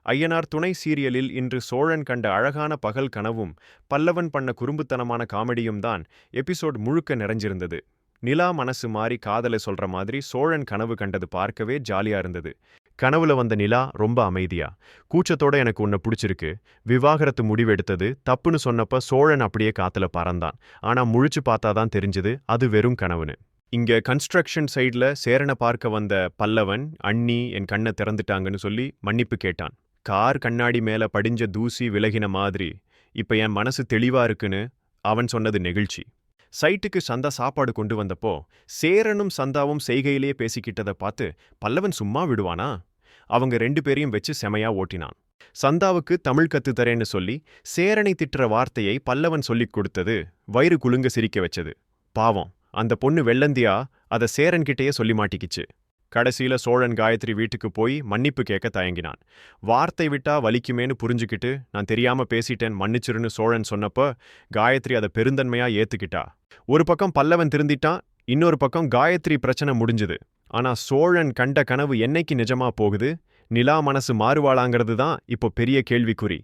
ஐயனார் துணை சீரியலில் இன்று சோழன் கண்ட அழகான பகல் கனவும் பல்லவன் பண்ண குறும்புத்தனமான காமெடியும் தான் எபிசோட் முழுக்க நிறைஞ்சிருந்தது. நிலா மனசு மாறி காதலை சொல்ற மாதிரி சோழன் கனவு கண்டது பார்க்கவே ஜாலியா இருந்தது. கனவுல வந்த நிலா ரொம்ப அமைதியா, கூச்சத்தோட எனக்கு உன்னை பிடிச்சிருக்கு, விவாகரத்து முடிவெடுத்தது தப்புன்னு சொன்னப்ப சோழன் அப்படியே காத்துல பறந்தான். ஆனா முழிச்சு பார்த்தாதான் தெரிஞ்சது அது வெறும் கனவுன்னு. இங்க கன்ஸ்ட்ரக்ஷன் சைட்ல சேரனை பார்க்க வந்த பல்லவன் அண்ணி என் கண்ணை திறந்துட்டாங்கன்னு சொல்லி மன்னிப்பு கேட்டான். கார் கண்ணாடி மேல படிஞ்ச தூசி விலகின மாதிரி இப்ப என் மனசு தெளிவா இருக்குன்னு அவன் சொன்னது நெகிழ்ச்சி. சைட்டுக்கு சந்தா சாப்பாடு கொண்டு வந்தப்போ சேரனும் சந்தாவும் செய்கையிலேயே பேசிக்கிட்டதை பார்த்து பல்லவன் சும்மா விடுவானா? அவங்க ரெண்டு பேரையும் வச்சு செமையா ஓட்டினான். சந்தாவுக்கு தமிழ் கத்து தரேன்னு சொல்லி சேரனை திட்டுற வார்த்தையை பல்லவன் சொல்லிக் கொடுத்தது வயிறு குலுங்க சிரிக்க வச்சது. பாவம், அந்த பொண்ணு வெள்ளந்தியா அதை சேரன்கிட்டயே சொல்லி மாட்டிக்கிச்சு. கடைசியில சோழன் காயத்ரி வீட்டுக்கு போய் மன்னிப்பு கேட்க தயங்கினான். வார்த்தை விட்டா வலிக்குமேன்னு புரிஞ்சுக்கிட்டு நான் தெரியாம பேசிட்டேன் மன்னிச்சிருன்னு சோழன் சொன்னப்ப காயத்ரி அதை பெருந்தன்மையா ஏத்துக்கிட்டா. ஒரு பக்கம் பல்லவன் திருந்திட்டான், இன்னொரு பக்கம் காயத்ரி பிரச்சனை முடிஞ்சுது. ஆனா சோழன் கண்ட கனவு என்னைக்கு நிஜமா போகுது? நிலா மனசு மாறுவாளாங்கிறது தான் இப்போ பெரிய கேள்விக்குறி.